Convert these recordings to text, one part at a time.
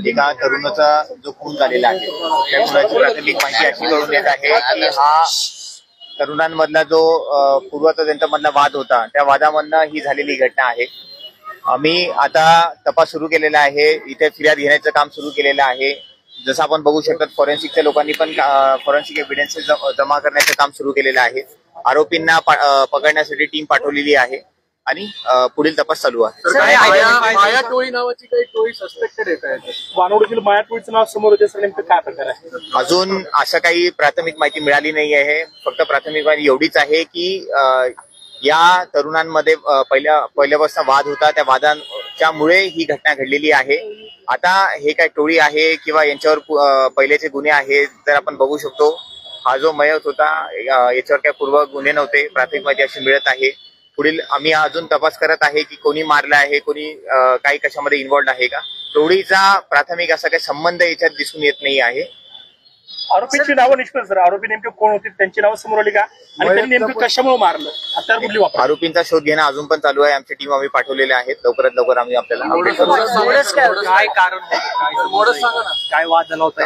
एका तरुणाचा जो खून झालेला आहे त्या खुनाची प्राथमिक माहिती अशी कळून येत आहे की हा तरुणांमधला जो पूर्वतंत्रमधला वाद होता त्या वादामधनं ही झालेली घटना आहे। आम्ही आता तपास सुरू केलेला आहे, इथे फिर्याद घेण्याचं काम सुरू केलेलं आहे। जसं आपण बघू शकतो फॉरेन्सिकच्या लोकांनी पण फॉरेन्सिक एव्हिडन्सेस जमा करण्याचं काम सुरू केलेलं आहे। आरोपींना पकडण्यासाठी टीम पाठवलेली आहे आणि पुढील तपास चालू आहे। माया टोळी नावाची काही टोळी सस्पेक्टेड आहे, वानवडीतील माया टोळीचं नाव समोर येते, सर नेमकं काय प्रकार आहे? अजून असं काही प्राथमिक माहिती मिळाली नाही आहे। फक्त प्राथमिक माहिती एवढीच आहे की या तरुणांमध्ये पहिल्यापासून वाद होता, त्या वादांच्यामुळे ही घटना घडलेली आहे। आता हे काय टोळी आहे किंवा यांच्यावर पहिलेचे गुन्हे आहेत जर आपण बघू शकतो, हा जो मयत होता याच्यावर काही पूर्व गुन्हे नव्हते, प्राथमिक माहिती अशी मिळत आहे। पुढील आम्ही अजून तपास करत आहे की कोणी मारलं आहे, कोणी काही कशामध्ये इन्व्हॉल्ड आहे का। टोळीचा प्राथमिक असा काही संबंध याच्यात दिसून येत नाही आहे। आरोपीची नावं निष्पन्न सर, आरोपी नेमके कोण होते, त्यांची नावं समोर आली का आणि त्यांनी नेमकं कशामुळे मारलं, हत्यार कुठली वापरली? आरोपींचा शोध घेणं अजून पण चालू आहे, आमची टीम आम्ही पाठवलेल्या आहेत। लवकरात लवकर आम्ही आपल्याला काय कारण काय वाद झाला होता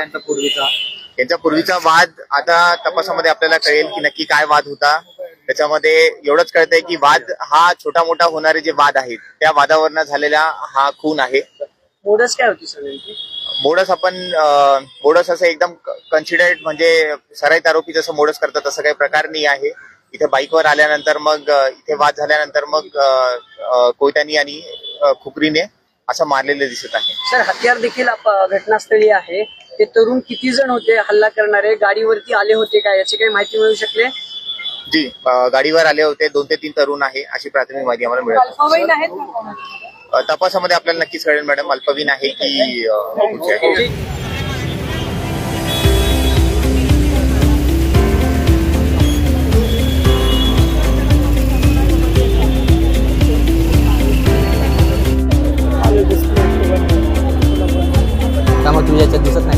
यांचा पूर्वीचा वाद आता तपासामध्ये आपल्याला कळेल की नक्की काय वाद होता। त्याच्यामध्ये एवढंच कळतंय की वाद हा छोटा मोठा होणारे जे वाद आहेत त्या वादावरनं झालेला हा खून आहे। मोडस काय होती सगळ्यांची? मोडस असं एकदम कन्सिडर्ड म्हणजे सराईत आरोपी जसं मोडस करतात तसं काही प्रकार नाही आहे। इथे बाईकवर आल्यानंतर मग इथे वाद झाल्यानंतर मग कोयत्यानी आणि खुपरीने असं मारलेलं दिसत आहे। सर हत्यार देखील घटनास्थळी आहे, ते तरुण किती जण होते हल्ला करणारे, गाडीवरती आले होते का याची काही माहिती मिळू शकले? जी गाडीवर आले होते, 2 ते 3 तरुण आहे अशी प्राथमिक माहिती आम्हाला मिळाली। तपासामध्ये आपल्याला नक्कीच कळेल मॅडम अल्पवयीन आहे की त्यामुळे तुझ्या याच्यात दिसत नाही।